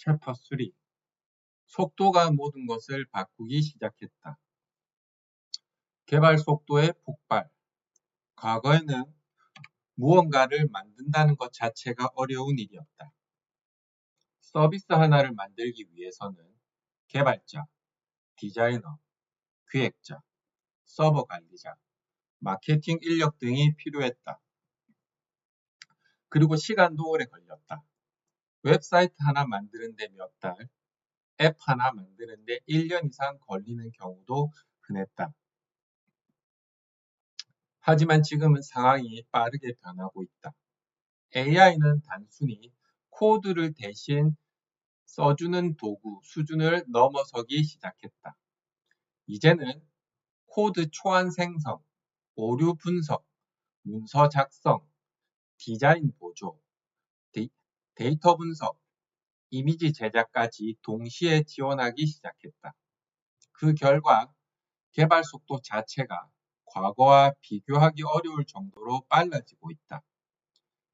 챕터 3. 속도가 모든 것을 바꾸기 시작했다. 개발 속도의 폭발. 과거에는 무언가를 만든다는 것 자체가 어려운 일이었다. 서비스 하나를 만들기 위해서는 개발자, 디자이너, 기획자, 서버 관리자, 마케팅 인력 등이 필요했다. 그리고 시간도 오래 걸렸다. 웹사이트 하나 만드는데 몇 달, 앱 하나 만드는데 1년 이상 걸리는 경우도 흔했다. 하지만 지금은 상황이 빠르게 변하고 있다. AI는 단순히 코드를 대신 써주는 도구 수준을 넘어서기 시작했다. 이제는 코드 초안 생성, 오류 분석, 문서 작성, 디자인 보조, 데이터 분석, 이미지 제작까지 동시에 지원하기 시작했다. 그 결과 개발 속도 자체가 과거와 비교하기 어려울 정도로 빨라지고 있다.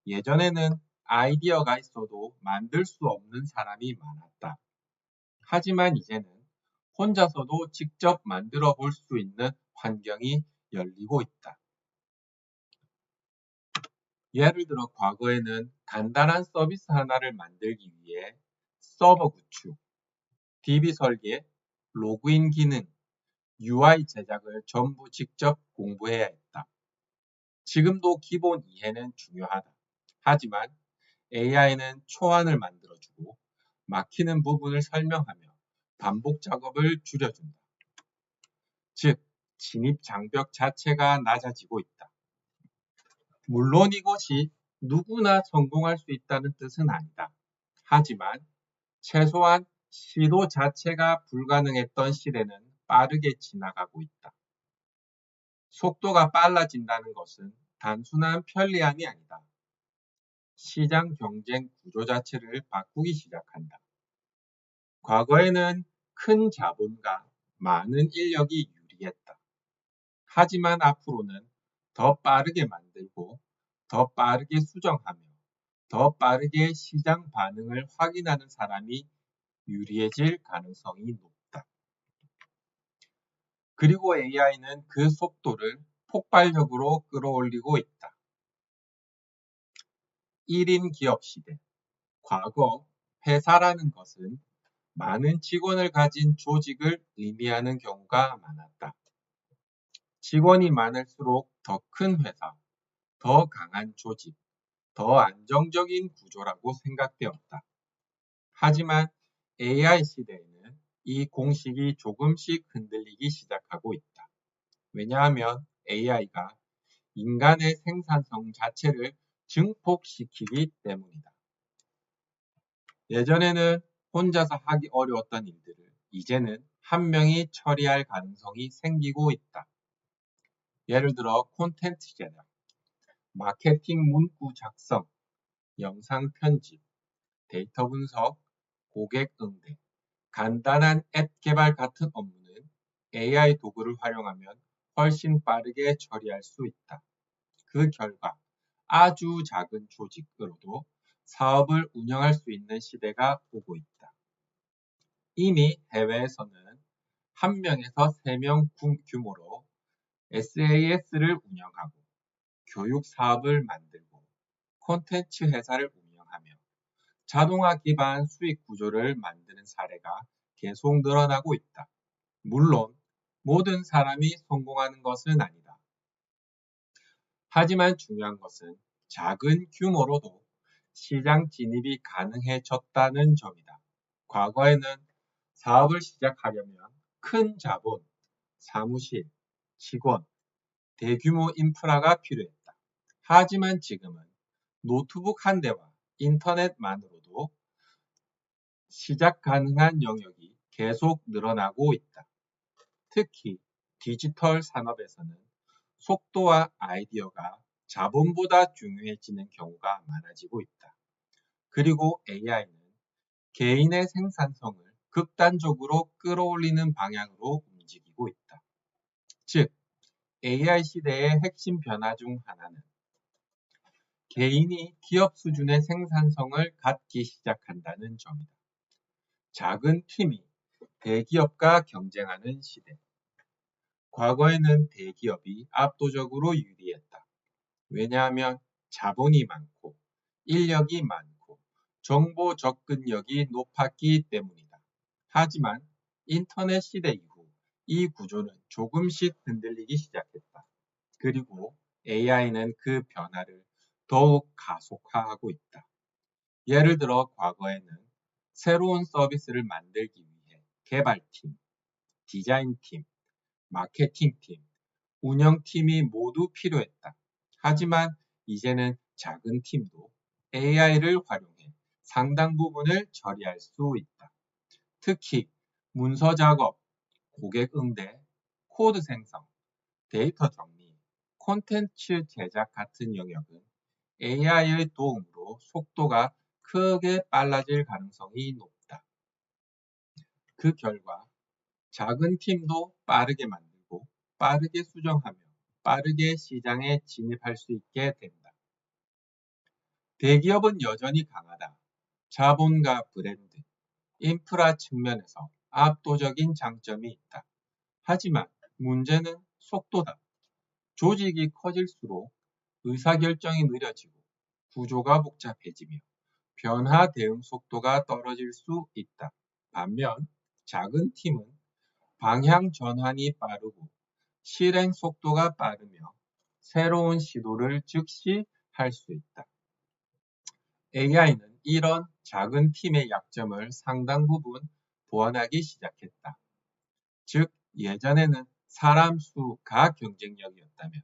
예전에는 아이디어가 있어도 만들 수 없는 사람이 많았다. 하지만 이제는 혼자서도 직접 만들어 볼 수 있는 환경이 열리고 있다. 예를 들어 과거에는 간단한 서비스 하나를 만들기 위해 서버 구축, DB 설계, 로그인 기능, UI 제작을 전부 직접 공부해야 했다. 지금도 기본 이해는 중요하다. 하지만 AI는 초안을 만들어주고 막히는 부분을 설명하며 반복 작업을 줄여준다. 즉, 진입 장벽 자체가 낮아지고 있다. 물론 이것이 누구나 성공할 수 있다는 뜻은 아니다. 하지만 최소한 시도 자체가 불가능했던 시대는 빠르게 지나가고 있다. 속도가 빨라진다는 것은 단순한 편리함이 아니다. 시장 경쟁 구조 자체를 바꾸기 시작한다. 과거에는 큰 자본과 많은 인력이 유리했다. 하지만 앞으로는 더 빠르게 만들고 더 빠르게 수정하며 더 빠르게 시장 반응을 확인하는 사람이 유리해질 가능성이 높다. 그리고 AI는 그 속도를 폭발적으로 끌어올리고 있다. 1인 기업 시대. 과거 회사라는 것은 많은 직원을 가진 조직을 의미하는 경우가 많았다. 직원이 많을수록 더 큰 회사, 더 강한 조직, 더 안정적인 구조라고 생각되었다. 하지만 AI 시대에는 이 공식이 조금씩 흔들리기 시작하고 있다. 왜냐하면 AI가 인간의 생산성 자체를 증폭시키기 때문이다. 예전에는 혼자서 하기 어려웠던 일들을 이제는 한 명이 처리할 가능성이 생기고 있다. 예를 들어 콘텐츠 제작, 마케팅 문구 작성, 영상 편집, 데이터 분석, 고객 응대, 간단한 앱 개발 같은 업무는 AI 도구를 활용하면 훨씬 빠르게 처리할 수 있다. 그 결과 아주 작은 조직으로도 사업을 운영할 수 있는 시대가 오고 있다. 이미 해외에서는 1명에서 3명 규모로 SAS를 운영하고 교육 사업을 만들고 콘텐츠 회사를 운영하며 자동화 기반 수익 구조를 만드는 사례가 계속 늘어나고 있다. 물론 모든 사람이 성공하는 것은 아니다. 하지만 중요한 것은 작은 규모로도 시장 진입이 가능해졌다는 점이다. 과거에는 사업을 시작하려면 큰 자본, 사무실, 직원, 대규모 인프라가 필요했다. 하지만 지금은 노트북 한 대와 인터넷만으로도 시작 가능한 영역이 계속 늘어나고 있다. 특히 디지털 산업에서는 속도와 아이디어가 자본보다 중요해지는 경우가 많아지고 있다. 그리고 AI는 개인의 생산성을 극단적으로 끌어올리는 방향으로 움직이고 있다. 즉, AI 시대의 핵심 변화 중 하나는 개인이 기업 수준의 생산성을 갖기 시작한다는 점이다. 작은 팀이 대기업과 경쟁하는 시대. 과거에는 대기업이 압도적으로 유리했다. 왜냐하면 자본이 많고 인력이 많고 정보 접근력이 높았기 때문이다. 하지만 인터넷 시대 이후 이 구조는 조금씩 흔들리기 시작했다. 그리고 AI는 그 변화를 더욱 가속화하고 있다. 예를 들어 과거에는 새로운 서비스를 만들기 위해 개발팀, 디자인팀, 마케팅팀, 운영팀이 모두 필요했다. 하지만 이제는 작은 팀도 AI를 활용해 상당 부분을 처리할 수 있다. 특히 문서 작업, 고객 응대, 코드 생성, 데이터 정리, 콘텐츠 제작 같은 영역은 AI의 도움으로 속도가 크게 빨라질 가능성이 높다. 그 결과 작은 팀도 빠르게 만들고 빠르게 수정하며 빠르게 시장에 진입할 수 있게 된다. 대기업은 여전히 강하다. 자본과 브랜드, 인프라 측면에서 압도적인 장점이 있다. 하지만 문제는 속도다. 조직이 커질수록 의사결정이 느려지고 구조가 복잡해지며 변화 대응 속도가 떨어질 수 있다. 반면 작은 팀은 방향 전환이 빠르고 실행 속도가 빠르며 새로운 시도를 즉시 할 수 있다. AI는 이런 작은 팀의 약점을 상당 부분 보완하기 시작했다. 즉, 예전에는 사람 수가 경쟁력이었다면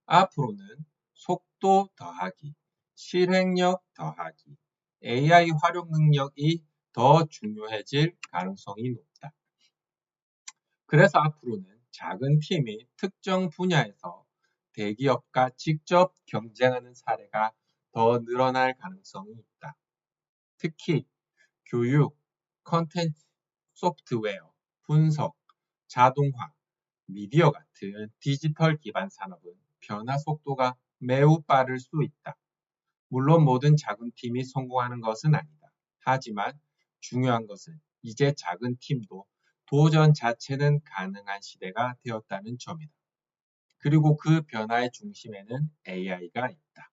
앞으로는 속도 더하기, 실행력 더하기, AI 활용 능력이 더 중요해질 가능성이 높다. 그래서 앞으로는 작은 팀이 특정 분야에서 대기업과 직접 경쟁하는 사례가 더 늘어날 가능성이 있다. 특히 교육, 컨텐츠, 소프트웨어, 분석, 자동화, 미디어 같은 디지털 기반 산업은 변화 속도가 매우 빠를 수 있다. 물론 모든 작은 팀이 성공하는 것은 아니다. 하지만 중요한 것은 이제 작은 팀도 도전 자체는 가능한 시대가 되었다는 점이다. 그리고 그 변화의 중심에는 AI가 있다.